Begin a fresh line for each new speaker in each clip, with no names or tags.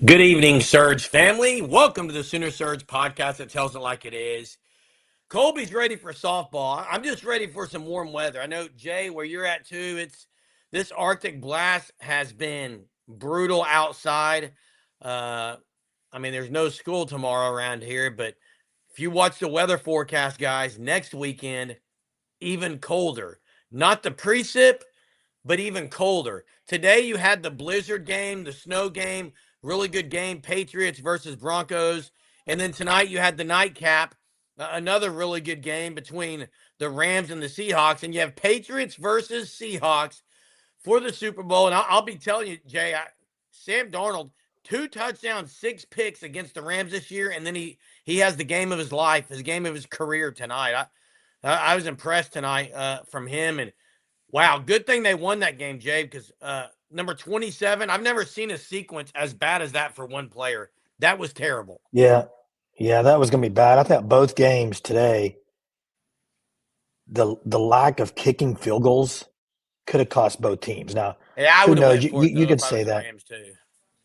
Good evening, Surge family. Welcome to the Sooner Surge podcast that tells it like it is. Colby's ready for softball. I'm just ready for some warm weather. I know, Jay, where you're at too, it's this Arctic blast has been brutal outside. There's no school tomorrow around here, but if you watch the weather forecast, guys, next weekend, even colder. Not the precip, but even colder. Today you had the blizzard game, the snow game, really good game, Patriots versus Broncos. And then tonight you had the nightcap, another really good game between the Rams and the Seahawks. And you have Patriots versus Seahawks for the Super Bowl. And I'll be telling you, Jay, Sam Darnold, 2 touchdowns, 6 picks against the Rams this year. And then he has the game of his life, his game of his career tonight. I was impressed tonight from him. And wow, good thing they won that game, Jay, because number 27, I've never seen a sequence as bad as that for one player. That was terrible.
Yeah, that was going to be bad. I thought both games today, the lack of kicking field goals could have cost both teams. Now,
Yeah, I
who
would have
knows?
went
You,
for
you,
it,
you
though,
could
if I
say
was the
that.
Rams, too.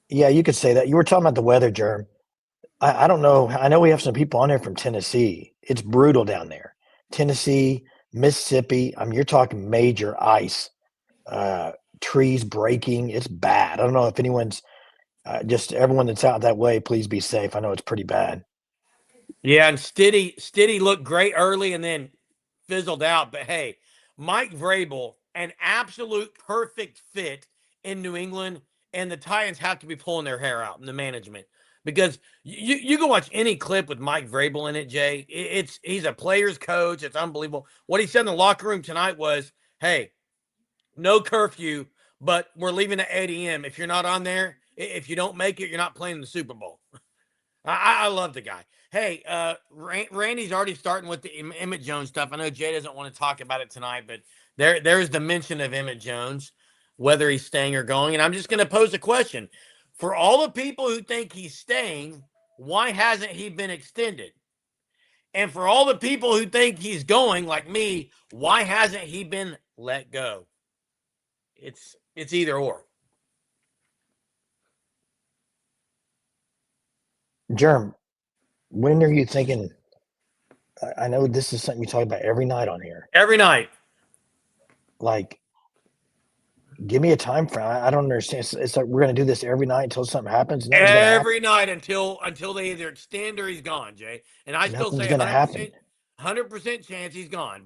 Yeah, you could say that. You were talking about the weather, Germ. I don't know. I know we have some people on there from Tennessee. It's brutal down there. Tennessee, Mississippi. You're talking major ice, trees breaking. It's bad. I don't know if anyone's just everyone that's out that way. Please be safe. I know it's pretty bad.
Yeah, and Stiddy looked great early and then fizzled out. But hey, Mike Vrabel, an absolute perfect fit in New England, and the Titans have to be pulling their hair out in the management because you can watch any clip with Mike Vrabel in it, Jay. He's a player's coach. It's unbelievable. What he said in the locker room tonight was, "Hey, no curfew, but we're leaving at 8 a.m. If you're not on there, if you don't make it, you're not playing the Super Bowl." I love the guy. Hey, Randy's already starting with the Emmett Jones stuff. I know Jay doesn't want to talk about it tonight, but there's the mention of Emmett Jones, whether he's staying or going. And I'm just going to pose a question. For all the people who think he's staying, why hasn't he been extended? And for all the people who think he's going, like me, why hasn't he been let go? It's either or.
Germ, when are you thinking? I know this is something you talk about every night on here.
Every night.
Like, give me a time frame. I don't understand. It's like we're going to do this every night until something happens. Nothing's going to happen.
Every night until they either extend or he's gone, Jay. And I still
Nothing's
say
going to happen.
100% chance he's gone.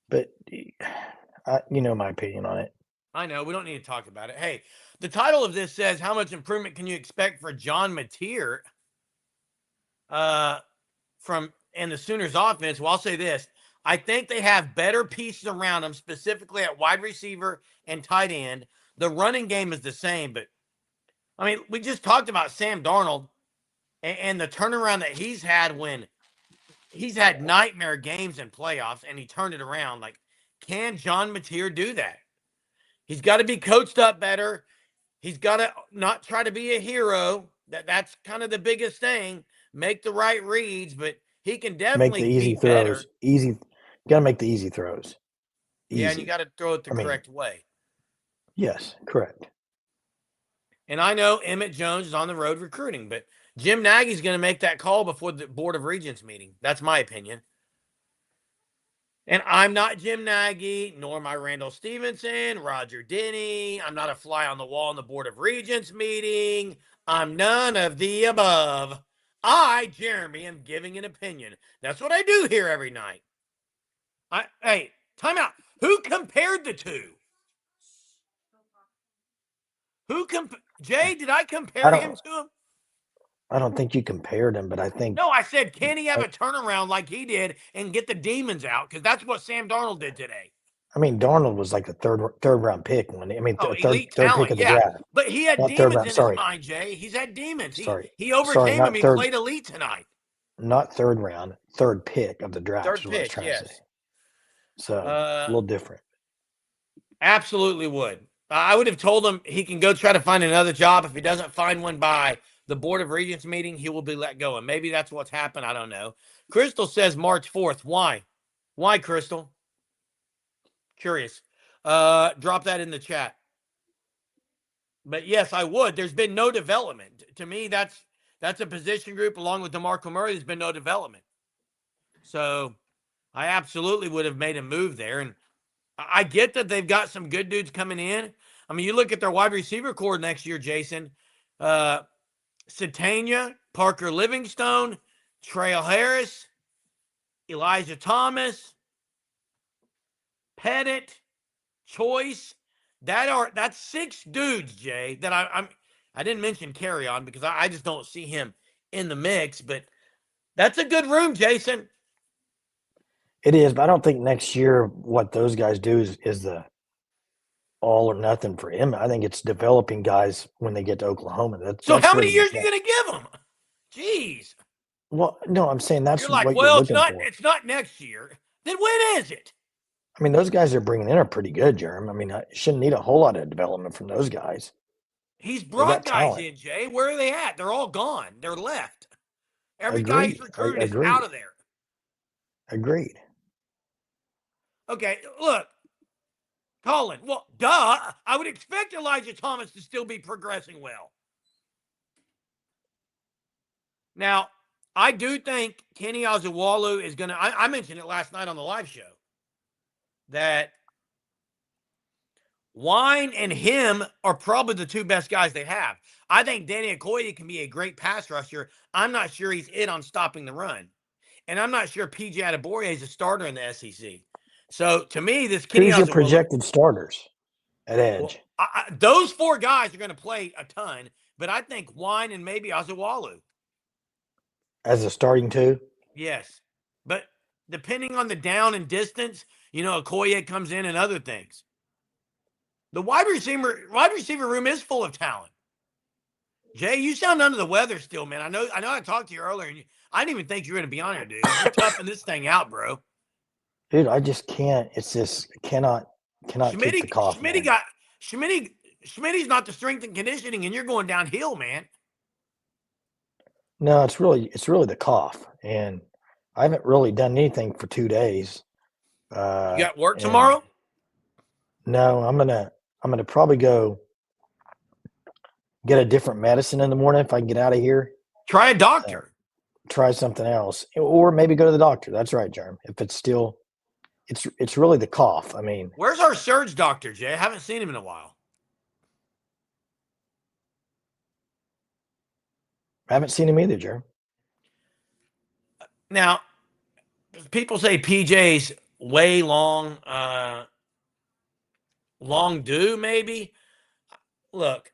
But you know my opinion on it.
I know we don't need to talk about it. Hey, the title of this says, "How much improvement can you expect for John Mateer from the Sooners offense?" Well, I'll say this: I think they have better pieces around them, specifically at wide receiver and tight end. The running game is the same, but I mean, we just talked about Sam Darnold and the turnaround that he's had when he's had nightmare games in playoffs and he turned it around. Like, can John Mateer do that? He's got to be coached up better. He's got to not try to be a hero. That's kind of the biggest thing. Make the right reads, but he can
Make
definitely
the easy
be better.
throws. Easy. You got to make the easy throws. Easy.
Yeah, and you got to throw it the correct way.
Yes, correct.
And I know Emmett Jones is on the road recruiting, but Jim Nagy's going to make that call before the Board of Regents meeting. That's my opinion. And I'm not Jim Nagy, nor am I Randall Stevenson, Roger Denny. I'm not a fly on the wall in the Board of Regents meeting. I'm none of the above. I, Jeremy, am giving an opinion. That's what I do here every night. Hey, time out. Who compared the two? Jay, did I compare him to him?
I don't think you compared him, but I think.
No, I said, can he have a turnaround like he did and get the demons out? Because that's what Sam Darnold did today.
I mean, Darnold was like the third round pick
Elite
third
talent,
pick of the
yeah.
draft.
But he had
Not third
demons
round.
in his
Sorry,
mind, Jay. He's had demons.
sorry,
He overcame them. He
third.
played elite tonight.
Not third round, third pick of the draft.
Third
is what I was
pick,
trying
yes.
to say. So a little different.
Absolutely would. I would have told him he can go try to find another job. If he doesn't find one by the Board of Regents meeting, he will be let go. And maybe that's what's happened. I don't know. Crystal says March 4th. Why? Why, Crystal? Curious. Drop that in the chat. But yes, I would. There's been no development. to me, that's a position group along with DeMarco Murray. There's been no development. So I absolutely would have made a move there. And I get that they've got some good dudes coming in. I mean, you look at their wide receiver core next year, Jason. Satania, Parker Livingstone, Trail Harris, Elijah Thomas, Pettit, Choice. That's 6 dudes, Jay, that I didn't mention Carry On because I just don't see him in the mix, but that's a good room, Jason.
It is, but I don't think next year what those guys do is the all or nothing for him. I think it's developing guys when they get to Oklahoma.
So
That's
how
really
many years are you going to give them? Jeez.
Well, no, I'm saying that's
You're like,
what you're
well,
looking for.
it's not next year. Then when is it?
I mean, those guys they're bringing in are pretty good, Jerm. I mean, I shouldn't need a whole lot of development from those guys.
He's
They
brought
got
guys
talent.
in, Jay. Where are they at? They're all gone. They're left. Every guy he's recruited is out of there.
Agreed.
Okay, look, Colin. Well, duh. I would expect Elijah Thomas to still be progressing well. Now, I do think Kenny Azuwalu is going to – I mentioned it last night on the live show that Wine and him are probably the 2 best guys they have. I think Danny Okoye can be a great pass rusher. I'm not sure he's it on stopping the run. And I'm not sure PJ Adeboye is a starter in the SEC. So, to me, this Kenny
Who's your
Azuwalu –
projected starters at edge?
Well, those 4 guys are going to play a ton, but I think Wine and maybe Azuwalu.
As a starting 2?
Yes. But depending on the down and distance, Okoye comes in and other things. The wide receiver room is full of talent. Jay, you sound under the weather still, man. I know I talked to you earlier, and I didn't even think you were going to be on here, dude. You're toughing this thing out, bro.
Dude, I just can't. It's just cannot keep the cough.
Schmitty's not the strength and conditioning, and you're going downhill, man.
No, it's really the cough, and I haven't really done anything for 2 days.
You got work tomorrow?
No, I'm gonna probably go get a different medicine in the morning if I can get out of here.
Try a doctor.
Try something else, or maybe go to the doctor. That's right, Jerm. If it's still, it's really the cough. I mean,
where's our surge doctor, Jay? I haven't seen him in a while.
I haven't seen him either, Jerm.
Now, people say PJ's way long due, maybe. Look,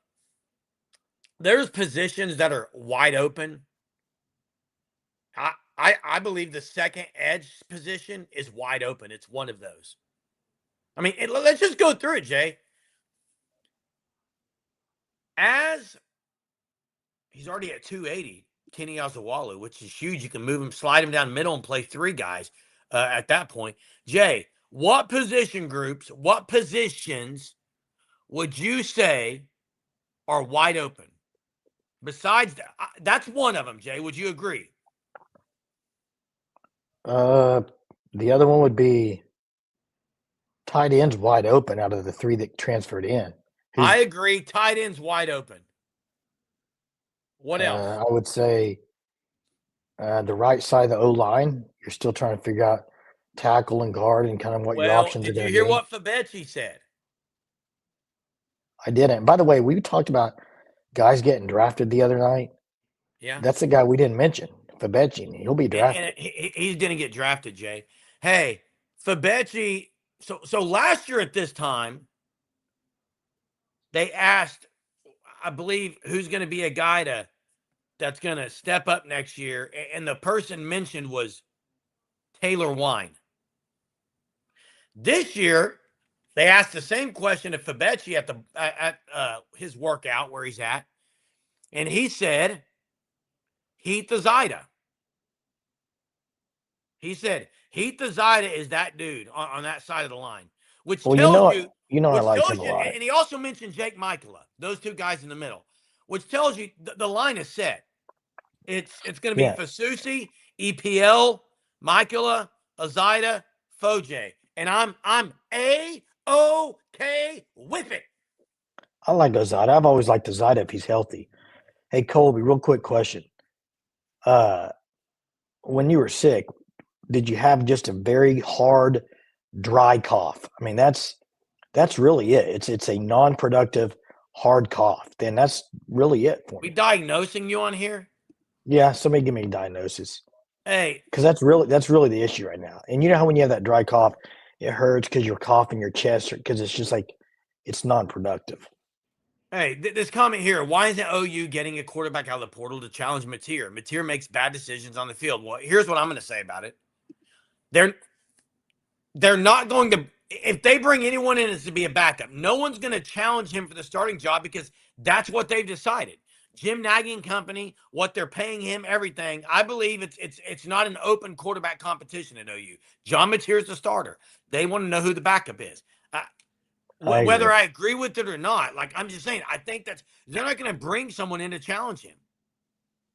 there's positions that are wide open. I believe the second edge position is wide open. It's one of those. I mean, let's just go through it, Jay. As he's already at 280, Kenny Azuwalu, which is huge. You can move him, slide him down middle, and play 3 guys at that point. Jay, what positions would you say are wide open? Besides that's one of them, Jay. Would you agree?
The other one would be tight ends wide open out of the 3 that transferred in.
I agree. Tight ends wide open. What else?
I would say the right side of the O-line. You're still trying to figure out tackle and guard and kind of what your options are going to be.
Did you hear what Fabechi said?
I didn't. By the way, we talked about guys getting drafted the other night.
Yeah.
That's the guy we didn't mention, Fabechi. He'll be drafted.
And he's going to get drafted, Jay. Hey, Fabechi. So last year at this time, they asked, I believe, who's going to be a guy that's going to step up next year. And the person mentioned was Taylor Wine. This year, they asked the same question to Fabechi at his workout where he's at. And he said, Heath Azaida. He said, Heath Azaida is that dude on that side of the line. Which tells
you know I like him a lot.
And he also mentioned Jake Michaela, those 2 guys in the middle, which tells you the line is set. It's going to be Fasusi, EPL, Michaela, Azaida, Foje. And I'm A-OK with it.
I like Azaida. I've always liked Azaida if he's healthy. Hey, Colby, real quick question. Uh, when you were sick, did you have just a very hard, dry cough? I mean, that's really it. It's a non-productive, hard cough. Then that's really it for
We
me.
diagnosing you on here?
Yeah, somebody give me a diagnosis
Hey,
because that's really the issue right now. And you know how when you have that dry cough, it hurts because you're coughing your chest because it's just like it's non-productive.
hey, this comment here. Why isn't OU getting a quarterback out of the portal to challenge Mateer? Mateer makes bad decisions on the field. Well, here's what I'm going to say about it. They're they're not going to, if they bring anyone in as to be a backup, no one's going to challenge him for the starting job because that's what they've decided. Jim Nagy and company, what they're paying him, everything. I believe it's not an open quarterback competition at OU. John Mateer's the starter. They want to know who the backup is.
I
Whether
agree.
I agree with it or not, like I'm just saying, I think they're not going to bring someone in to challenge him.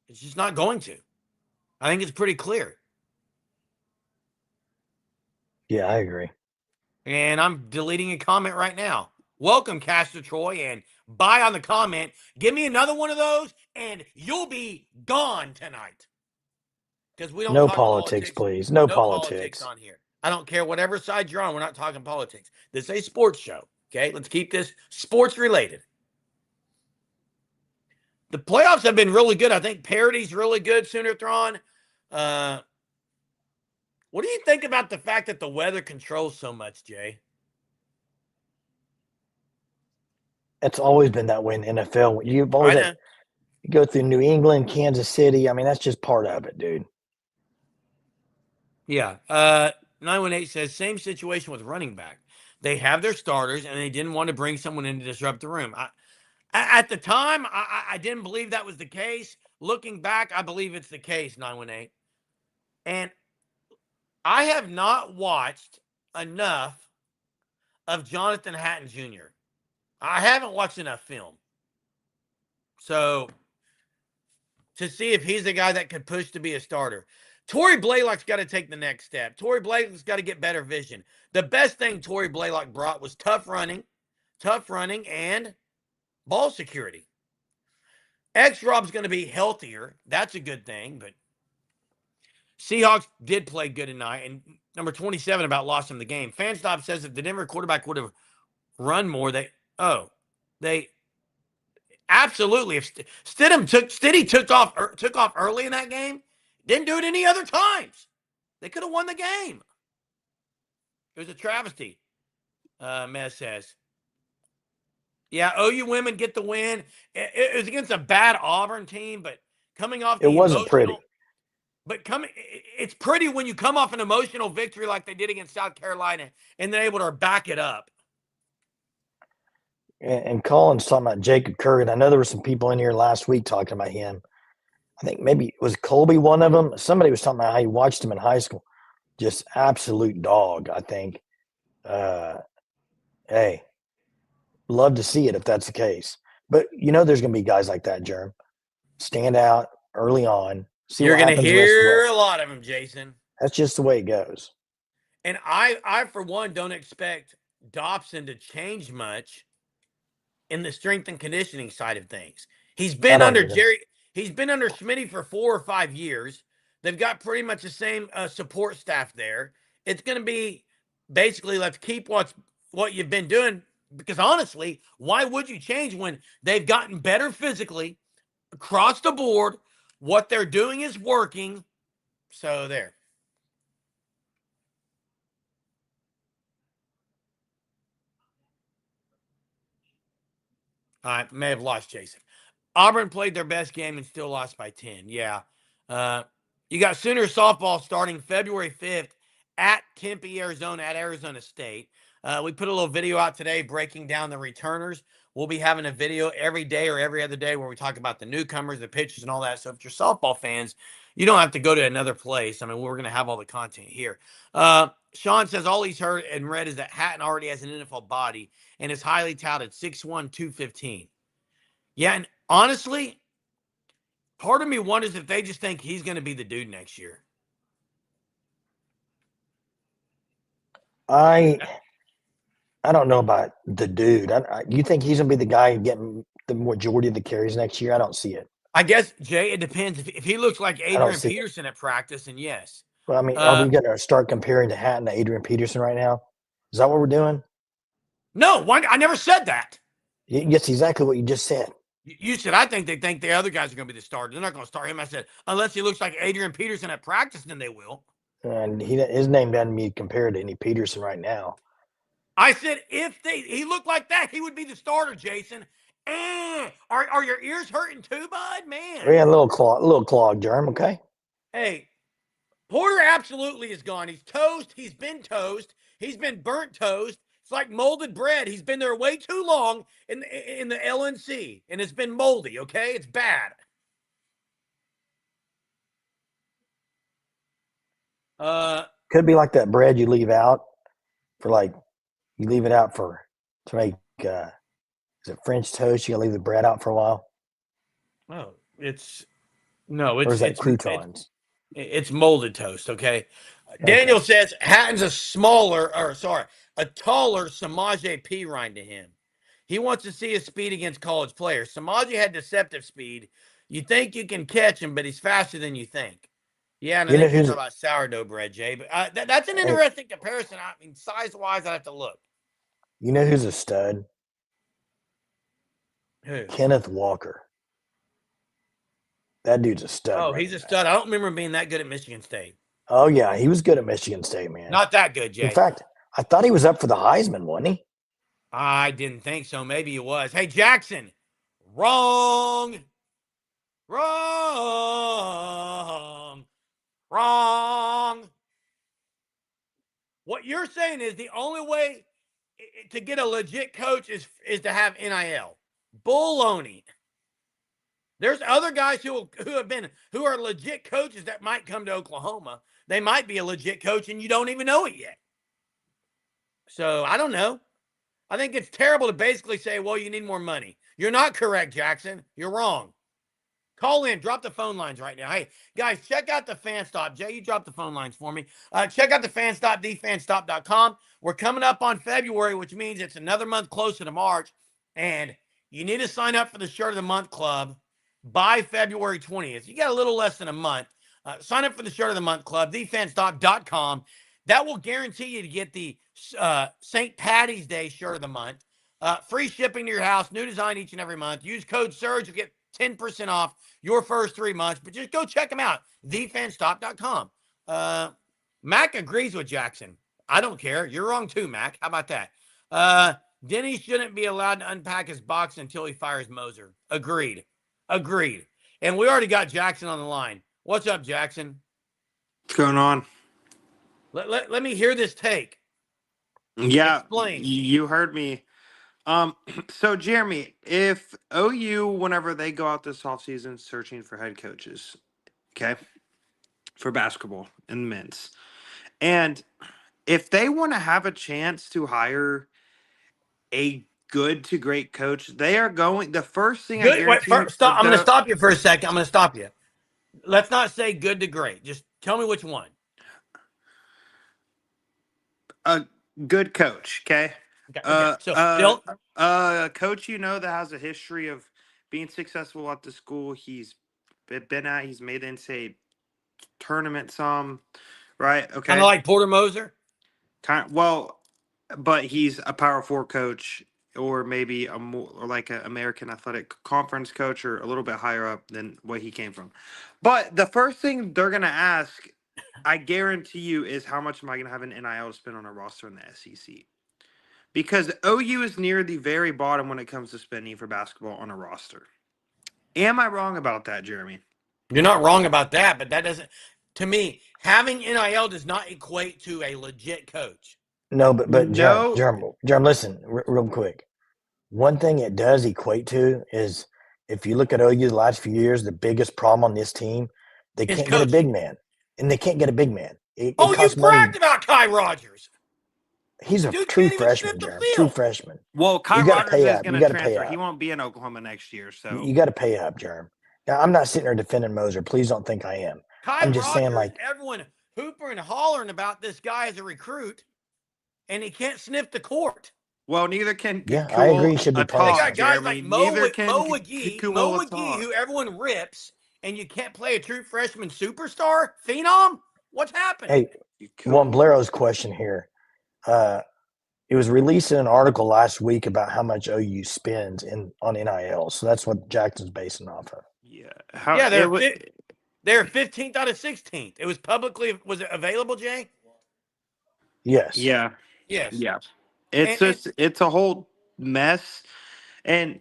It's just not going to. I think it's pretty clear.
Yeah, I agree.
And I'm deleting a comment right now. Welcome, Castor Troy, and bye on the comment. Give me another one of those, and you'll be gone tonight. Because we don't
No
talk
politics,
politics.
please. No
No politics
politics.
on here. I don't care whatever side you're on. We're not talking politics. This is a sports show. Okay, let's keep this sports related. The playoffs have been really good. I think parity's really good, Sooner Thrawn. What do you think about the fact that the weather controls so much, Jay?
It's always been that way in the NFL. You've always
I
had
know.
you go through New England, Kansas City. I mean, that's just part of it, dude.
Yeah. 918 says same situation with running back. They have their starters and they didn't want to bring someone in to disrupt the room. At the time, I didn't believe that was the case. Looking back, I believe it's the case, 918. And I have not watched enough of Jonathan Hatton Jr. I haven't watched enough film. So to see if he's the guy that could push to be a starter. Torrey Blaylock's got to take the next step. Torrey Blaylock's got to get better vision. The best thing Torrey Blaylock brought was tough running, and ball security. X Rob's going to be healthier. That's a good thing, but Seahawks did play good tonight. And number 27 about lost in the game. Fanstop says if the Denver quarterback would have run more, they absolutely. If Stidham took off early in that game, didn't do it any other times. They could have won the game. It was a travesty. Mez says, "Yeah, OU women get the win. It was against a bad Auburn team, but coming off
It
the
wasn't pretty.
emotional. It's pretty when you come off an emotional victory like they did against South Carolina, and they're able to back it up."
And Colin's talking about Jacob Curry. I know there were some people in here last week talking about him. I think maybe was Colby one of them. Somebody was talking about how he watched him in high school. Just absolute dog, I think. Hey, love to see it if that's the case. But there's going to be guys like that, Germ. Stand out early on. See
You're
what
going to
happens the rest of the way.
hear a lot of them, Jason.
That's just the way it goes.
And I for one, don't expect Dobson to change much in the strength and conditioning side of things. He's
I
been
don't
under
either.
He's been under Smitty for 4 or 5 years. They've got pretty much the same support staff there. It's going to be basically let's keep what you've been doing because honestly, why would you change when they've gotten better physically across the board? What they're doing is working. So there. I may have lost Jason. Auburn played their best game and still lost by 10. Yeah. You got Sooner softball starting February 5th at Tempe, Arizona, at Arizona State. We put a little video out today breaking down the returners. We'll be having a video every day or every other day where we talk about the newcomers, the pitchers, and all that. So if you're softball fans, you don't have to go to another place. I mean, we're going to have all the content here. Sean says all he's heard and read is that Hatton already has an NFL body and is highly touted, 6'1", 215. Yeah, and honestly, part of me wonders if they just think he's going to be the dude next year.
I don't know about the dude. You think he's gonna be the guy getting the majority of the carries next year? I don't see it.
I guess, Jay, it depends. If he looks like
I don't
Adrian
see it.
Peterson at practice, then yes.
Well, I mean, are we going to start comparing to Hatton to Adrian Peterson right now? Is that what we're doing?
No, I never said that.
Yes, exactly what you just said.
You said, I think they think the other guys are going to be the starter. They're not going to start him. I said, unless he looks like Adrian Peterson at practice, then they will.
And his name doesn't be compared to any Peterson right now.
I said, if he looked like that, he would be the starter, Jason. Are your ears hurting too, bud? Man.
We had a little clog, Germ, okay?
Hey, Porter absolutely is gone. He's toast. He's been toast. He's been burnt toast. It's like molded bread. He's been there way too long in the LNC, and it's been moldy, okay? It's bad.
Could be like that bread you leave out for you leave it out to make is it French toast? You gotta leave the bread out for a while.
Oh,
or is that croutons?
It's molded toast, okay? Daniel says Hatton's a taller Samaje Perine to him. He wants to see his speed against college players. Samaje had deceptive speed. You think you can catch him, but he's faster than you think. Yeah, and I think you're talking about sourdough bread, Jay. But that's an interesting comparison. I mean, size-wise, I have to look.
You know who's a stud?
Who?
Kenneth Walker. That dude's a stud.
Oh, he's a stud. I don't remember him being that good at Michigan State.
Oh, yeah. He was good at Michigan State, man.
Not that good, Jay.
In fact, I thought he was up for the Heisman, wasn't he?
I didn't think so. Maybe he was. Hey, Jackson. Wrong. What you're saying is the only way to get a legit coach is to have NIL. Baloney. There's other guys who are legit coaches that might come to Oklahoma. They might be a legit coach and you don't even know it yet. So I don't know. I think it's terrible to basically say, well, you need more money. You're not correct, Jackson. You're wrong. Call in. Drop the phone lines right now. Hey, guys, check out the Fan Stop. Jay, you drop the phone lines for me. Check out the Fan Stop, thefanstop.com. We're coming up on February, which means it's another month closer to March. And you need to sign up for the Shirt of the Month Club by February 20th. You got a little less than a month. Sign up for the Shirt of the Month Club, thefanstop.com. That will guarantee you to get the St. Patty's Day Shirt of the Month. Free shipping to your house, new design each and every month. Use code SURGE, you'll get 10% off your first 3 months. But just go check them out, thefanstop.com. Mac agrees with Jackson. I don't care. You're wrong too, Mac. How about that? Denny shouldn't be allowed to unpack his box until he fires Moser. Agreed. And we already got Jackson on the line. What's up, Jackson?
What's going on?
Let me hear this take.
Yeah,
explain.
You heard me. So Jeremy, if OU, whenever they go out this offseason searching for head coaches, okay, for basketball and men's, and if they want to have a chance to hire a good to great coach, they are going. The first thing I guarantee.
I'm going to stop you for a second. I'm going to stop you. Let's not say good to great. Just tell me which one.
A good coach, okay?
Okay. So
a coach that has a history of being successful at the school he's been at. He's made it into tournament some, right? Okay.
Kind of like Porter Moser?
But he's a Power 4 coach, or maybe or like an American Athletic Conference coach, or a little bit higher up than what he came from. But the first thing they're going to ask, I guarantee you, is how much am I going to have an NIL to spend on a roster in the SEC? Because OU is near the very bottom when it comes to spending for basketball on a roster. Am I wrong about that, Jeremy?
You're not wrong about that, but that doesn't, to me, having NIL does not equate to a legit coach.
No, but Jerem, listen real quick. One thing it does equate to is if you look at OU the last few years, the biggest problem on this team, they can't get a big man. And they can't get a big man.
You bragged about Kai Rogers.
He's a true freshman, Jeremy. True freshman.
Well, Kai Rogers is going to transfer. He won't be in Oklahoma next year. So
you got to pay up, Jeremy. Now, I'm not sitting there defending Moser. Please don't think I am. I'm just saying,
everyone hooper and hollering about this guy as a recruit, and he can't sniff the court.
Well, neither can
Yeah, I agree. He
Kua
should be
They
punished.
got
Atok,
guys
Jeremy.
like
Neither can
Mo
Kua
McGee,
Atok.
who everyone rips, and you can't play a true freshman superstar phenom. What's happening?
Hey,
You
well,
could.
Blairo's question here. It was released in an article last week about how much OU spends on NIL. So that's what Jackson's basing off of.
Yeah.
Yeah, they're 15th out of 16th. It was was it available, Jay?
Yes.
Yeah.
Yes.
Yeah. It's
And
just it's a whole mess. And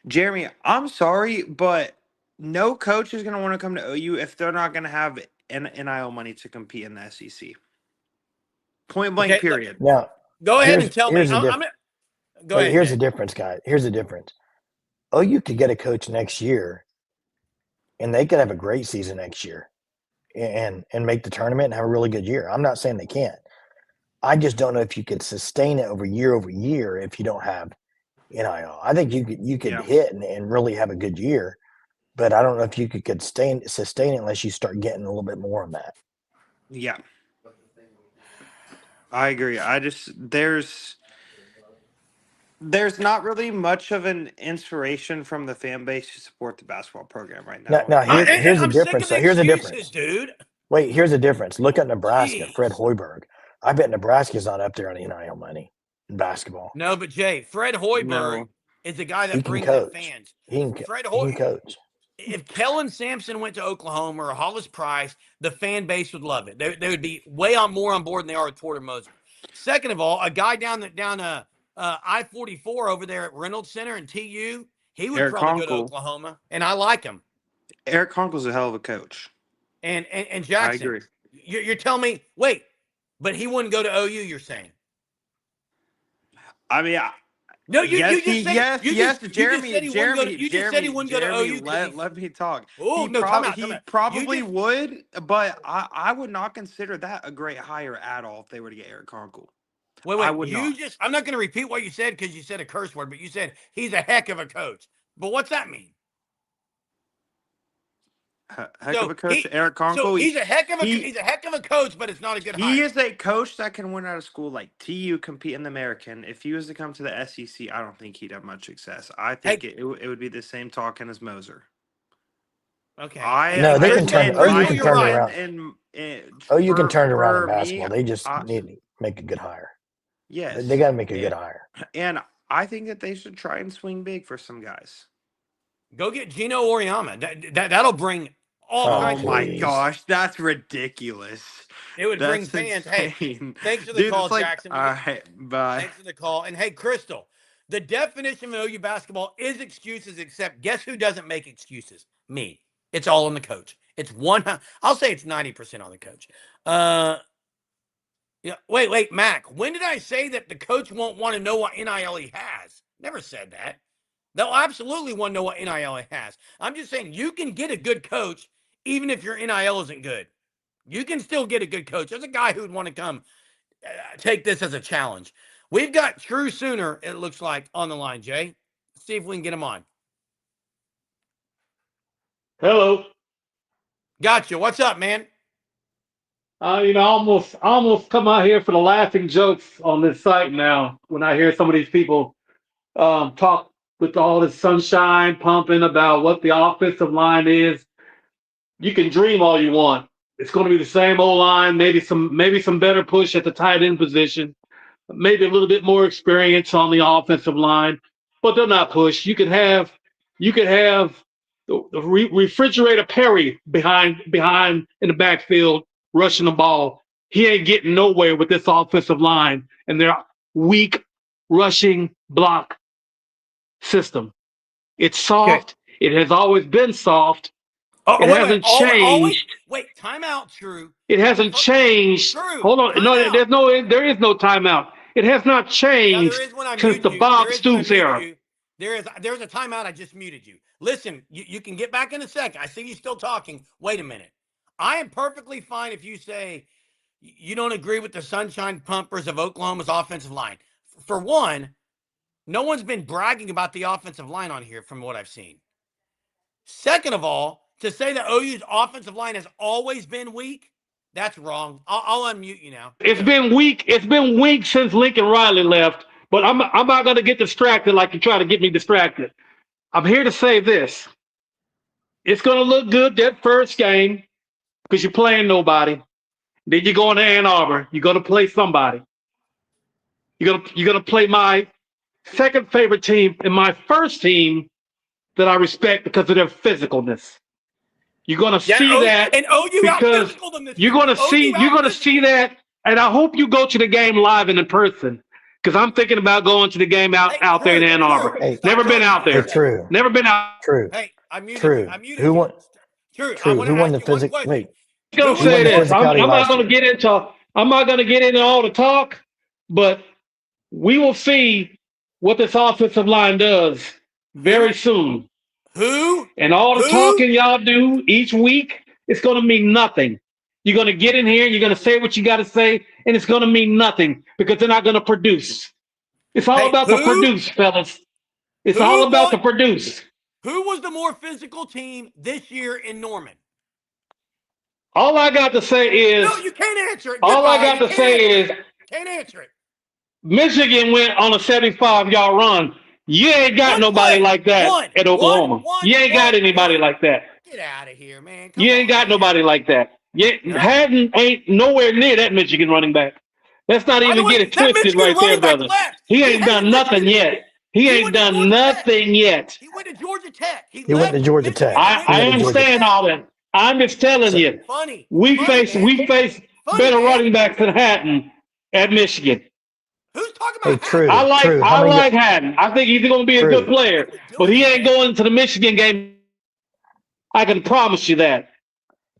Jeremy, I'm sorry, but no coach is gonna want to come to OU if they're not gonna have NIL money to compete in the SEC. Point blank.
okay,
Period.
Now,
go ahead and tell me.
here's the
I'm
difference.
go ahead,
Here's
Jay.
the difference, guys. Here's the difference. OU could get a coach next year, and they could have a great season next year, and make the tournament and have a really good year. I'm not saying they can't. I just don't know if you could sustain it over year if you don't have NIL. I think you could
Yeah.
hit and really have a good year, but I don't know if you could sustain it unless you start getting a little bit more on that.
Yeah. I agree. There's not really much of an inspiration from the fan base to support the basketball program right now.
Now here's the
I'm sick
difference.
of
So
the
here's the
excuses,
difference.
dude.
Wait, here's the difference. Look at Nebraska, Fred
Jeez.
Hoiberg. I bet Nebraska's not up there on NIL money in basketball.
No, but Jay, Fred Hoiberg
No.
is the guy
He
that
can
brings in
coach.
fans.
He can coach.
If Kellen Sampson went to Oklahoma or Hollis Price, the fan base would love it. They would be way more on board than they are with Porter Moser. Second of all, a guy down I-44 over there at Reynolds Center in TU, he would
Eric
probably go to
Conkle.
Oklahoma, and I like him.
Eric Conkle's a hell of a coach.
And Jackson,
I agree.
You're telling me, wait, but he wouldn't go to OU, you're saying?
I mean,
No, you
yes,
just said
Jeremy,
you just said he wouldn't go to OU.
let me talk.
Oh,
He
no, time out.
He probably would, but I would not consider that a great hire at all if they were to get Eric Conkle.
Wait,
I would not.
I'm not going to repeat what you said because you said a curse word, but you said he's a heck of a coach. But what's that mean?
Heck of a coach, Eric Conkle.
So he's a heck of a coach, but it's not a good hire.
He is a coach that can win out of school like TU, compete in the American. If he was to come to the SEC, I don't think he'd have much success. I think it would be the same talking as Moser.
Okay.
They can turn it around. You can turn it around in basketball. They just need to make a good hire.
Yes.
They got to make a good hire.
And I think that they should try and swing big for some guys.
Go get Gino Oriama. That'll bring all kinds of.
Oh my gosh, that's ridiculous.
It would bring fans. Hey, thanks for the call, Jackson.
All right, bye.
Thanks for the call. And hey, Crystal, the definition of OU basketball is excuses, except guess who doesn't make excuses? Me. It's all on the coach. I'll say it's 90% on the coach. Yeah. Wait, Mac. When did I say that the coach won't want to know what NIL he has? Never said that. They'll absolutely want to know what NIL he has. I'm just saying you can get a good coach even if your NIL isn't good. You can still get a good coach. There's a guy who would want to come take this as a challenge. We've got True Sooner, it looks like, on the line, Jay. Let's see if we can get him on.
Hello.
Gotcha. What's up, man?
I almost come out here for the laughing jokes on this site now when I hear some of these people talk with all this sunshine pumping about what the offensive line is. You can dream all you want. It's going to be the same old line, maybe some better push at the tight end position, maybe a little bit more experience on the offensive line, but they're not push. You could have the refrigerator Perry behind in the backfield rushing the ball. He ain't getting nowhere with this offensive line and their weak rushing block system. It's soft. Okay. It has always been soft. It hasn't changed.
Wait, timeout, True.
It hasn't changed.
True.
Hold on. There is no timeout. It has not changed since the Bob Stoops era.
There's a timeout. I just muted you. Listen, you can get back in a second. I see you still talking. Wait a minute. I am perfectly fine if you say you don't agree with the sunshine pumpers of Oklahoma's offensive line. For one, no one's been bragging about the offensive line on here from what I've seen. Second of all, to say that OU's offensive line has always been weak, that's wrong. I'll unmute you now.
It's been weak. It's been weak since Lincoln Riley left. But I'm not going to get distracted like you try to get me distracted. I'm here to say this. It's going to look good that first game because you're playing nobody. Then you go into Ann Arbor. You're going to play somebody. You're gonna play my second favorite team and my first team that I respect because of their physicalness. You're gonna see that,
and OU out
because
physical them this
you're
year.
gonna see that, and I hope you go to the game live and in person because I'm thinking about going to the game out there in Ann Arbor.
Hey,
Never been out there.
True.
Never been out.
True.
Hey, I'm muted.
True.
I'm muted.
Who won?
True.
True. Who won the physical? Wait.
I'm gonna
Who
say
won the
this. I'm
physicality
not
last
gonna
year?
get into. I'm not gonna get into all the talk, but we will see what this offensive line does very soon.
Who?
And all the
Who?
talking y'all do each week, it's going to mean nothing. You're going to get in here, you're going to say what you got to say, and it's going to mean nothing because they're not going to produce. It's all about the produce, fellas. It's all about the produce.
Who was the more physical team this year in Norman?
All I got to say is.
No, you can't answer it.
All I got to say is.
Can't answer it.
Michigan went on a 75-yard run. You ain't got nobody like that at Oklahoma. You ain't got anybody like that.
Get out of here, man.
You ain't got nobody like that. Haddon ain't nowhere near that Michigan running back. Let's not even get it twisted right there, brother. He ain't done nothing yet. He ain't done nothing yet.
He went to Georgia Tech.
He went to Georgia Tech.
I understand all that. I'm just telling you. We face better running backs than Haddon at Michigan.
Who's talking about
True.
I like Haddon. I think he's going to be a good player, but he ain't going to the Michigan game. I can promise you that.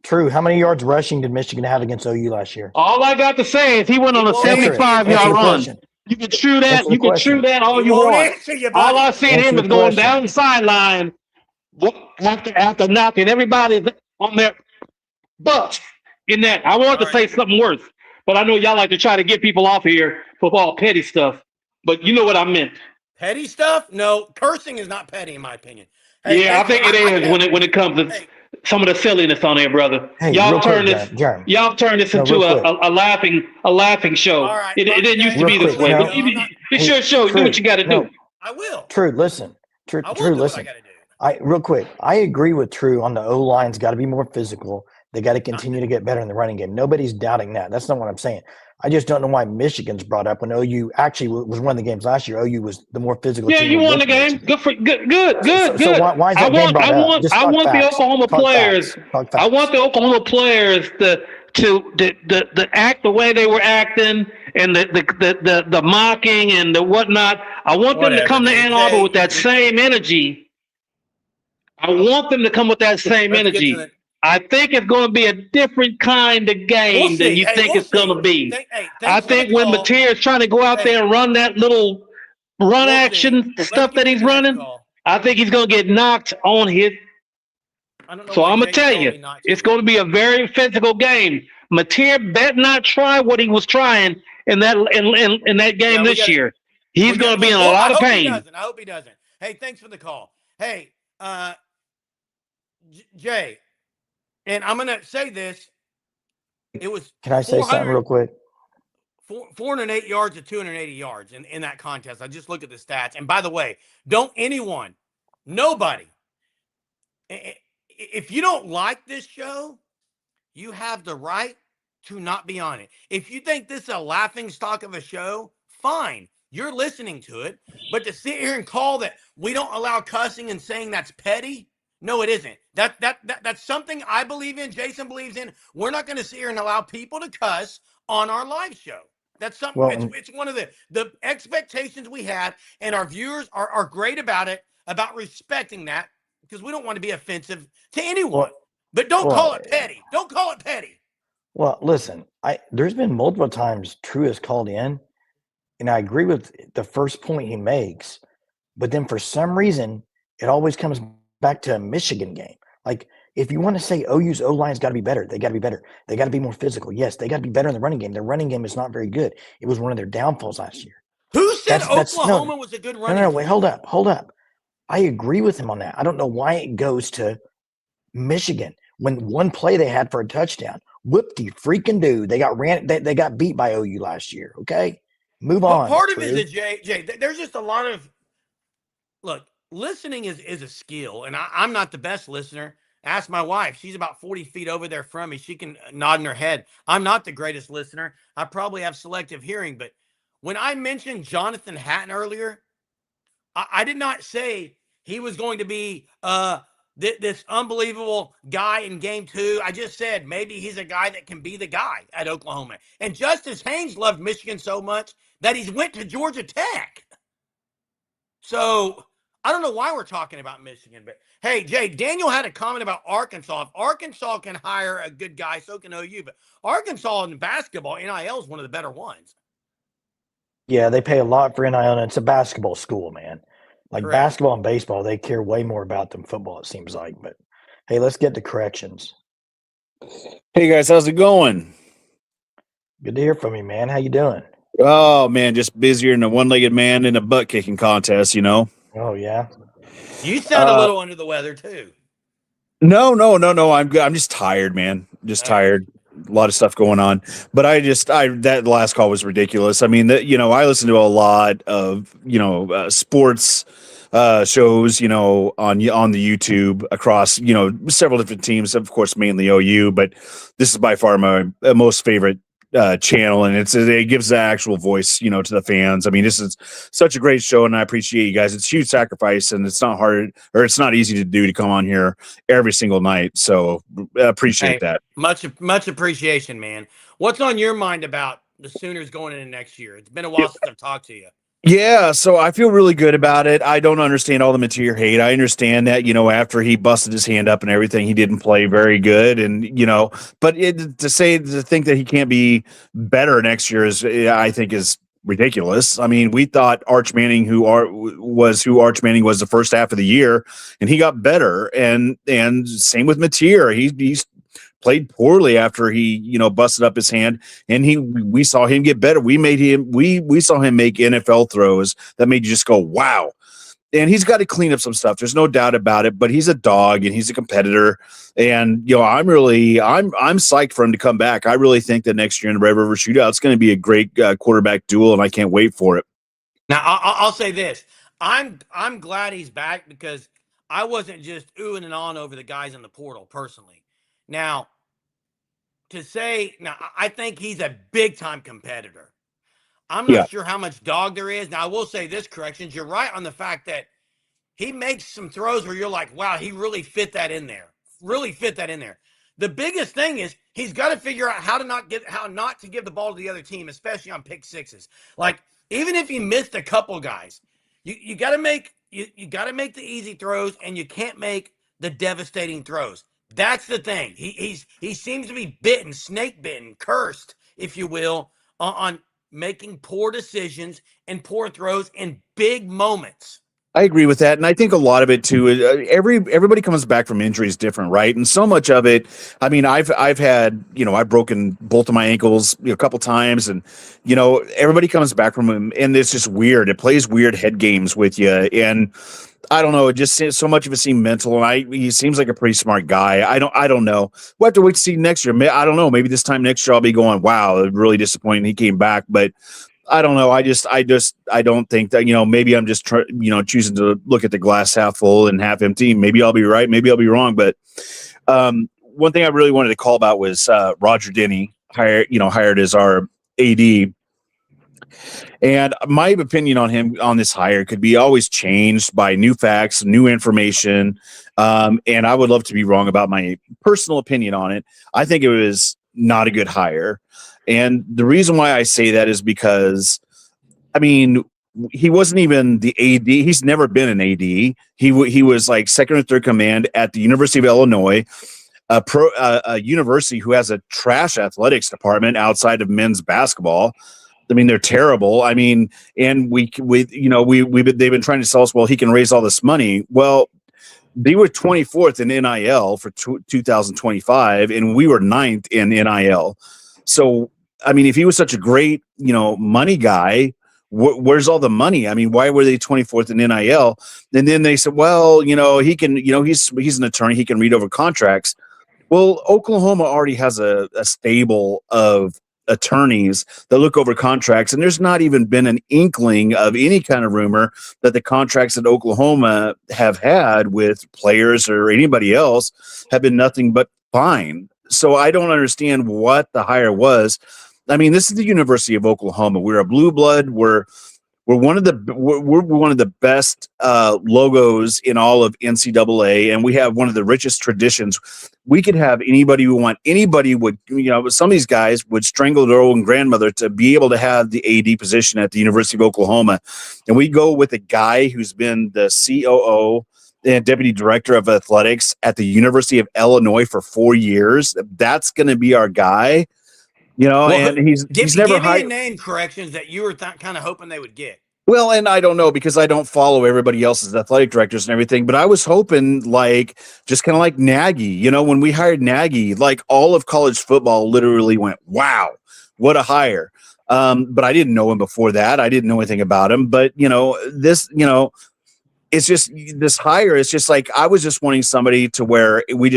True. How many yards rushing did Michigan have against OU last year?
All I got to say is he went on a 75-yard run. You can chew that. You can chew that all you want. All I see him is going down the sideline after knocking everybody on their butts in that. I wanted to say something worse, but I know y'all like to try to get people off here for all petty stuff. But you know what I meant.
Petty stuff? No, cursing is not petty in my opinion.
I think it is when it comes to some of the silliness on there, brother. Y'all turn this into a laughing show.
Right,
it didn't used to be this way. It's your show. Do what you got to do.
I will.
Listen. Listen. Real quick. I agree with True on the O-line's got to be more physical. They got to continue to get better in the running game. Nobody's doubting that. That's not what I'm saying. I just don't know why Michigan's brought up when OU actually was one of the games last year. OU was the more physical team.
Yeah, you won the game. Good. So
why is that being brought up?
I want the Oklahoma players. I want the Oklahoma players to act the way they were acting and the mocking and the whatnot. I want them to come to Ann Arbor with that same energy. I want them to come with that same energy. I think it's going to be a different kind of game than you think it's going to be. I think when Mateer is trying to go out there and run that little run action stuff that he's running, I think he's going to get knocked on his. So I'm going to tell you, it's going to be a very physical game. Mateer bet not try what he was trying in that game this year. He's going to be in a lot of pain.
I hope he doesn't. Hey, thanks for the call. Hey, Jay. And I'm going to say this. It was.
Can I say something real quick?
408 yards to 280 yards in that contest. I just looked at the stats. And by the way, nobody, if you don't like this show, you have the right to not be on it. If you think this is a laughing stock of a show, fine. You're listening to it. But to sit here and call that we don't allow cussing and saying that's petty, no, it isn't. That's something I believe in. Jason believes in. We're not going to sit here and allow people to cuss on our live show. That's something. Well, it's one of the expectations we have, and our viewers are great about it, about respecting that, because we don't want to be offensive to anyone. But don't call it petty. Don't call it petty.
Well, listen, there's been multiple times True has called in, and I agree with the first point he makes, but then for some reason it always comes back to a Michigan game. Like, if you want to say OU's O-line's got to be better, they got to be better. They got to be more physical. Yes, they got to be better in the running game. Their running game is not very good. It was one of their downfalls last year.
Who said Oklahoma was a good running game?
Wait, hold up. I agree with him on that. I don't know why it goes to Michigan when one play they had for a touchdown. Whoop-de freaking do. They got beat by OU last year, okay? Move on.
Part of it is
Drew.
that Jay, there's just a lot of look. Listening is a skill, and I'm not the best listener. Ask my wife; she's about 40 feet over there from me. She can nod in her head. I'm not the greatest listener. I probably have selective hearing, but when I mentioned Jonathan Hatton earlier, I did not say he was going to be this unbelievable guy in game 2. I just said maybe he's a guy that can be the guy at Oklahoma. And Justice Haynes loved Michigan so much that he's went to Georgia Tech. So I don't know why we're talking about Michigan, but hey, Jay, Daniel had a comment about Arkansas. If Arkansas can hire a good guy, so can OU. But Arkansas in basketball, NIL is one of the better ones.
Yeah, they pay a lot for NIL, and it's a basketball school, man. Like
Correct.
basketball and baseball, they care way more about than football, it seems like. But hey, let's get to corrections.
Hey guys, how's it going?
Good to hear from you, man. How you doing?
Oh man, just busier than a one-legged man in a butt kicking contest, you know.
Oh yeah.
You sound a little under the weather too.
No. I'm good. I'm just tired, man. Just tired. A lot of stuff going on. But that last call was ridiculous. I mean, I listen to a lot of sports shows, on the YouTube across several different teams. Of course, mainly OU, but this is by far my most favorite channel, and it gives the actual voice to the fans. I mean, this is such a great show, and I appreciate you guys. It's a huge sacrifice, and it's not hard, or it's not easy to do, to come on here every single night. So appreciate that.
Much appreciation, man. What's on your mind about the Sooners going into next year? It's been a while since I've talked to you.
Yeah, so I feel really good about it. I don't understand all the material hate. I understand that, after he busted his hand up and everything, he didn't play very good. And, but to think that he can't be better next year I think is ridiculous. I mean, we thought Arch Manning, who Arch Manning was the first half of the year, and he got better. And same with Mateer. He's played poorly after he, busted up his hand, and we saw him get better. We saw him make NFL throws that made you just go, wow. And he's got to clean up some stuff. There's no doubt about it, but he's a dog and he's a competitor. And, I'm psyched for him to come back. I really think that next year in the Red River Shootout, it's going to be a great quarterback duel, and I can't wait for it.
Now, I'll say this. I'm glad he's back, because I wasn't just oohing and on over the guys in the portal personally. Now, I think he's a big-time competitor. I'm not sure how much dog there is. Now, I will say this, corrections. You're right on the fact that he makes some throws where you're like, wow, he really fit that in there. The biggest thing is he's got to figure out how not to give the ball to the other team, especially on pick sixes. Like, even if he missed a couple guys, you got to make the easy throws, and you can't make the devastating throws. That's the thing. He seems to be snake bitten, cursed, if you will, on making poor decisions and poor throws in big moments.
I agree with that, and I think a lot of it too. Everybody comes back from injuries different, right? And so much of it. I mean, I've had I've broken both of my ankles a couple times, and everybody comes back from them, and it's just weird. It plays weird head games with you, and I don't know. It just so much of it seemed mental, and he seems like a pretty smart guy. I don't know. We'll have to wait to see next year. I don't know. Maybe this time next year I'll be going, wow, really disappointing he came back. But I don't know. I don't think that, maybe I'm just choosing to look at the glass half full and half empty. Maybe I'll be right. Maybe I'll be wrong. But one thing I really wanted to call about was Roger Denny hired as our AD. And my opinion on him on this hire could be always changed by new facts, new information. And I would love to be wrong about my personal opinion on it. I think it was not a good hire. And the reason why I say that is because, I mean, he wasn't even the AD. He's never been an AD. He was like second or third command at the University of Illinois, a university who has a trash athletics department outside of men's basketball. I mean, they're terrible. I mean, and they've been trying to sell us, well, he can raise all this money. Well, they were 24th in NIL for 2025, and we were 9th in NIL. So, I mean, if he was such a great, money guy, where's all the money? I mean, why were they 24th in NIL? And then they said, well, he can, he's an attorney. He can read over contracts. Well, Oklahoma already has a stable of attorneys that look over contracts, and there's not even been an inkling of any kind of rumor that the contracts that Oklahoma have had with players or anybody else have been nothing but fine. So I don't understand what the hire was. I mean, this is the University of Oklahoma. We're a blue blood. We're one of the best logos in all of NCAA, and we have one of the richest traditions. We could have anybody we want. Anybody would, some of these guys would strangle their own grandmother to be able to have the AD position at the University of Oklahoma. And we go with a guy who's been the COO and deputy director of athletics at the University of Illinois for 4 years. That's going to be our guy. And he's never
hired. Give me a name, corrections, that you were kind of hoping they would get.
Well, and I don't know because I don't follow everybody else's athletic directors and everything, but I was hoping just kind of like Nagy. When we hired Nagy, all of college football literally went, wow, what a hire. But I didn't know him before that. I didn't know anything about him. But, it's just this hire. It's just like I was just wanting somebody to where we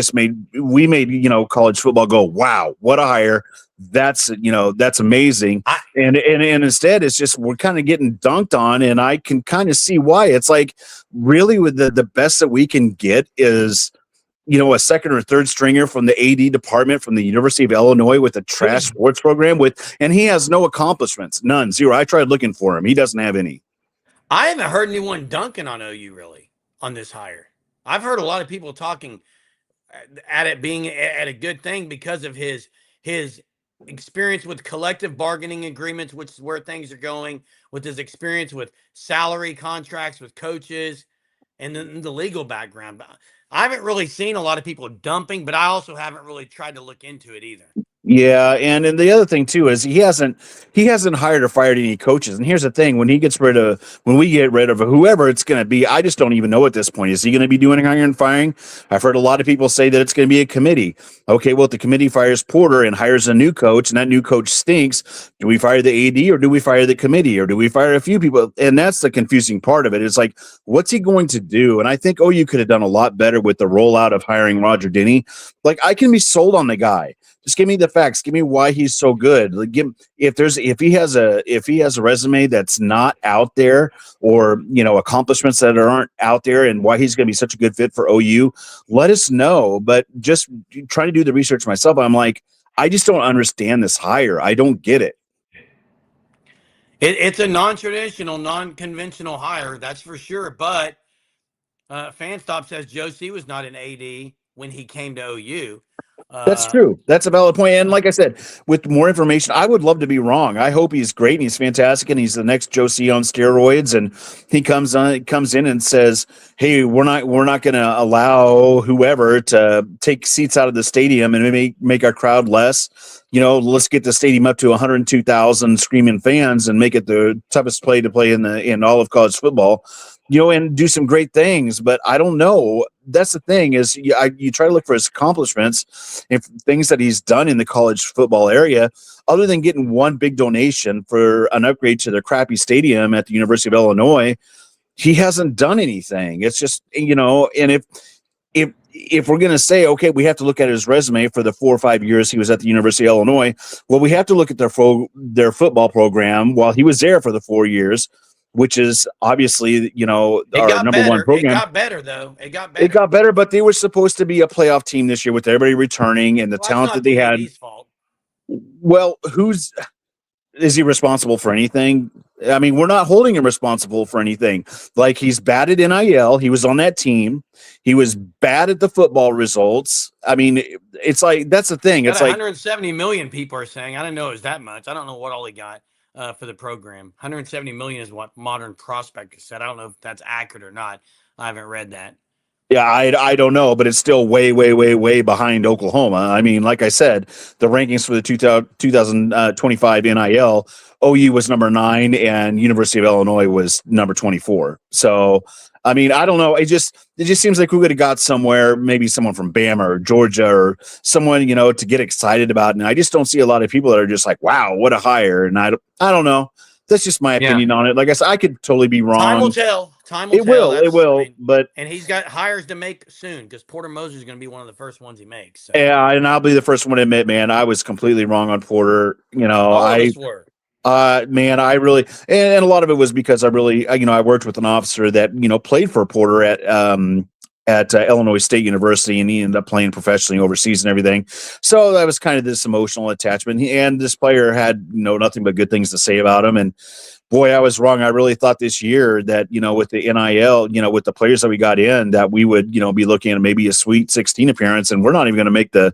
made college football go, wow, what a hire. That's amazing. And instead it's just we're kind of getting dunked on, and I can kind of see why. It's like really with the best that we can get is a second or third stringer from the AD department from the University of Illinois with a trash sports program and he has no accomplishments, none, zero. I tried looking for him. He doesn't have any.
I haven't heard anyone dunking on OU really on this hire. I've heard a lot of people talking at it being at a good thing because of his experience with collective bargaining agreements, which is where things are going, with his experience with salary contracts with coaches and then the legal background. I haven't really seen a lot of people dumping, but I also haven't really tried to look into it either.
Yeah, and the other thing too is he hasn't hired or fired any coaches. And here's the thing: when we get rid of whoever it's going to be, I just don't even know at this point. Is he going to be doing hiring and firing? I've heard a lot of people say that it's going to be a committee. Okay, well, if the committee fires Porter and hires a new coach, and that new coach stinks, do we fire the AD or do we fire the committee or do we fire a few people? And that's the confusing part of it. It's like, what's he going to do? And I think OU could have done a lot better with the rollout of hiring Roger Denny. I can be sold on the guy. Just give me the facts. Give me why he's so good. If he has a resume that's not out there, or accomplishments that aren't out there, and why he's going to be such a good fit for OU, let us know. But just trying to do the research myself, I'm like, I just don't understand this hire. I don't get it.
It's a non-traditional, non-conventional hire, that's for sure. But Fanstop says Joe C was not an AD when he came to OU.
That's true. That's a valid point. And like I said, with more information, I would love to be wrong. I hope he's great and he's fantastic and he's the next Joe C on steroids. And he comes in and says, "Hey, we're not going to allow whoever to take seats out of the stadium and make our crowd less. Let's get the stadium up to 102,000 screaming fans and make it the toughest play to play in all of college football." And do some great things, but I don't know. That's the thing is you try to look for his accomplishments and things that he's done in the college football area, other than getting one big donation for an upgrade to their crappy stadium at the University of Illinois. He hasn't done anything. It's just, and if we're going to say, okay, we have to look at his resume for the 4 or 5 years he was at the University of Illinois, well, we have to look at their football program while he was there for the 4 years, which is obviously, our number one program.
It got better, though. It
got better, but they were supposed to be a playoff team this year with everybody returning and the talent that they had.
Fault.
Well, is he responsible for anything? I mean, we're not holding him responsible for anything. He's bad at NIL. He was on that team. He was bad at the football results. I mean, it's like, that's the thing. It's
170 million people are saying. I didn't know it was that much. I don't know what all he got for the program. 170 million is what Modern Prospectus said. I don't know if that's accurate or not. I haven't read that.
Yeah, I don't know, but it's still way, way, way, way behind Oklahoma. I mean, like I said, the rankings for the 2025 NIL, OU was number 9 and University of Illinois was number 24. So, I mean, I don't know. It just seems like we could have got somewhere, maybe someone from Bama or Georgia or someone, to get excited about. And I just don't see a lot of people that are just like, wow, what a hire. And I don't know. That's just my
Yeah.
opinion on it. Like I said, I could totally be wrong.
Time will tell. Time will
It
tell.
will. It will. But
and he's got hires to make soon because Porter Moser is going to be one of the first ones he makes. So.
yeah, and I'll be the first one to admit, man, I was completely wrong on Porter. You know,
All of us were.
Man, I really, and a lot of it was because I really, I worked with an officer that, played for Porter at Illinois State University, and he ended up playing professionally overseas and everything. So that was kind of this emotional attachment. And this player had, nothing but good things to say about him. And boy, I was wrong. I really thought this year that, with the NIL, with the players that we got in, that we would, be looking at maybe a Sweet 16 appearance, and we're not even going to make the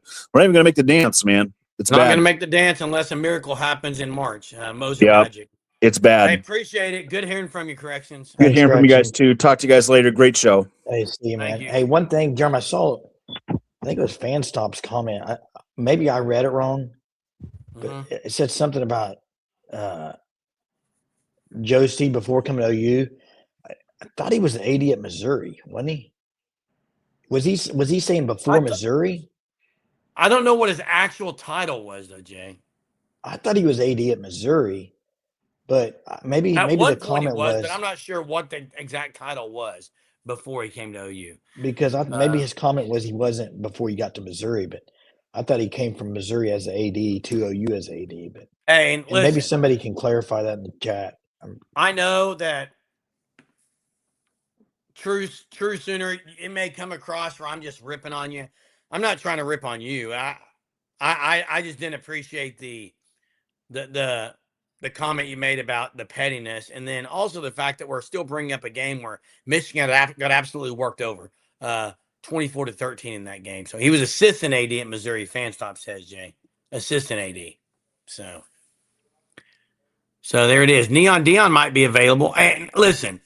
dance, man. It's
not
bad.
going to make the dance unless a miracle happens in March. Moser
Yeah.
Magic.
It's bad.
I appreciate it. Good hearing from you, Corrections.
Good hearing from you guys too. Talk to you guys later. Great show.
Hey, see you, man.
Thank you.
Hey, one thing, Jeremy, I saw, I think it was FanStop's comment. Maybe I read it wrong, but
Mhm.
it said something about Joe C before coming to OU. I thought he was an AD at Missouri, wasn't he? Was he saying before Missouri?
I don't know what his actual title was, though, Jay.
I thought he was AD at Missouri, but maybe
At
maybe
one
the
point he
comment
was,
was
but I'm not sure what the exact title was before he came to OU.
because maybe his comment was he wasn't before he got to Missouri, but I thought he came from Missouri as an AD to OU as AD. But
Hey, and listen,
maybe somebody can clarify that in the chat.
I know that true Sooner, it may come across where I'm just ripping on you. I'm not trying to rip on you. I just didn't appreciate the comment you made about the pettiness, and then also the fact that we're still bringing up a game where Michigan got absolutely worked over, 24-13 in that game. So he was assistant AD at Missouri. FanStop says, Jay, assistant AD. So there it is. Neon Dion might be available. And listen,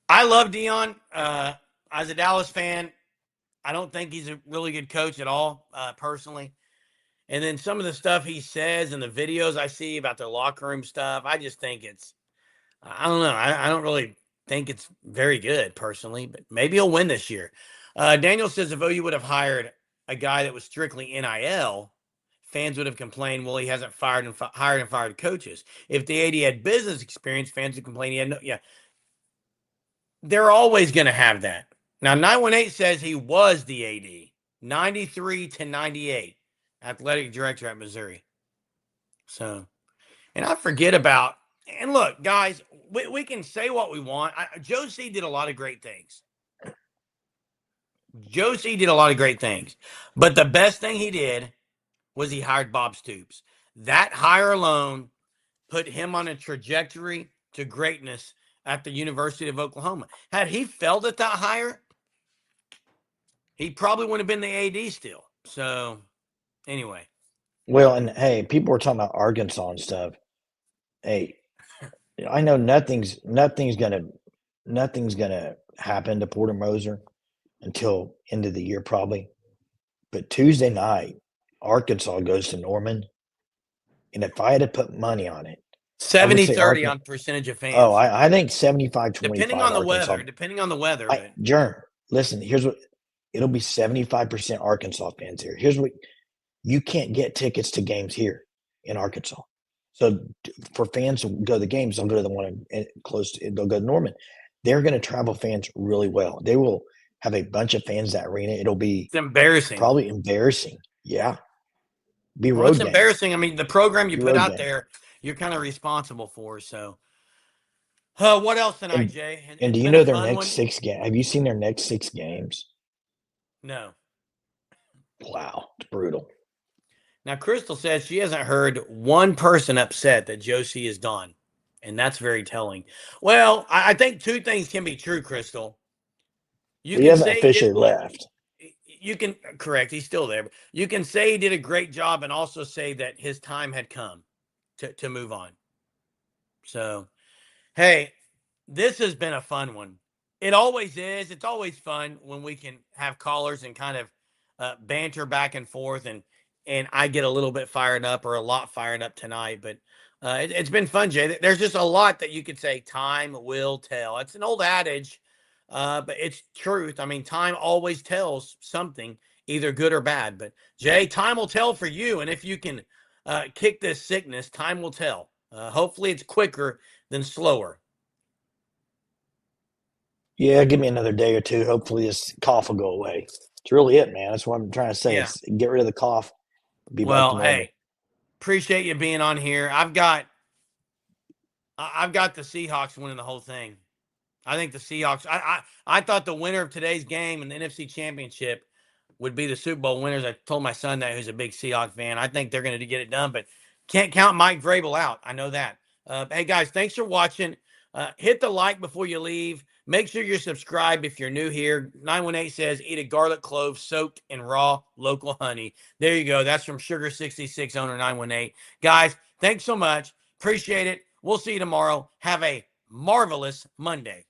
I love Dion. As a Dallas fan, I don't think he's a really good coach at all, personally. And then some of the stuff he says and the videos I see about the locker room stuff, I just think I don't know. I don't really think it's very good personally, but maybe he'll win this year. Daniel says if OU would have hired a guy that was strictly NIL, fans would have complained, well, he hasn't hired and fired coaches. If the AD had business experience, fans would complain he had no. Yeah. They're always going to have that. Now, 918 says he was the AD, 93 to 98, athletic director at Missouri. So, and I forget about, and look, guys, we can say what we want. Joe C did a lot of great things. But the best thing he did was he hired Bob Stoops. That hire alone put him on a trajectory to greatness at the University of Oklahoma. Had he failed at that hire, he probably wouldn't have been the AD still. So, anyway.
Well, and hey, people were talking about Arkansas and stuff. Hey, I know nothing's gonna happen to Porter Moser until end of the year probably. But Tuesday night, Arkansas goes to Norman, and if I had to put money on it,
70-30 on percentage of fans.
Oh, I think 75-25.
Depending on the weather.
Jern, listen, here's what it'll be 75% Arkansas fans here. Here's what you can't get tickets to games here in Arkansas. So for fans to go to the games, they'll go to the one they'll go to Norman. They're going to travel fans really well. They will have a bunch of fans that arena. It's
embarrassing.
Probably embarrassing. Yeah.
It's embarrassing. I mean, the program you put out there, you're kind of responsible for. So, what else tonight, Jay?
And do you know their next 6 games? Have you seen their next 6 games?
No.
Wow, it's brutal.
Now, Crystal says she hasn't heard one person upset that Josie is gone, and that's very telling. Well, I think 2 things can be true, Crystal.
He hasn't officially left.
You can correct. He's still there. You can say he did a great job and also say that his time had come to move on. So, hey, this has been a fun one. It always is. It's always fun when we can have callers and kind of banter back and forth, and I get a little bit fired up or a lot fired up tonight. But it's been fun, Jay. There's just a lot that you could say. Time will tell. It's an old adage. But it's truth. I mean, time always tells something, either good or bad. But, Jay, time will tell for you. And if you can kick this sickness, time will tell. Hopefully it's quicker than slower.
Yeah, give me another day or two. Hopefully this cough will go away. It's really it, man. That's what I'm trying to say.
Yeah.
Is get rid of the cough, be back to
Well,
normal.
hey, appreciate you being on here. I've got the Seahawks winning the whole thing. I think the Seahawks. I thought the winner of today's game in the NFC Championship would be the Super Bowl winners. I told my son that, who's a big Seahawks fan. I think they're going to get it done, but can't count Mike Vrabel out. I know that. Hey guys, thanks for watching. Hit the like before you leave. Make sure you're subscribed if you're new here. 918 says eat a garlic clove soaked in raw local honey. There you go. That's from Sugar 66 owner 918. Guys, thanks so much. Appreciate it. We'll see you tomorrow. Have a marvelous Monday.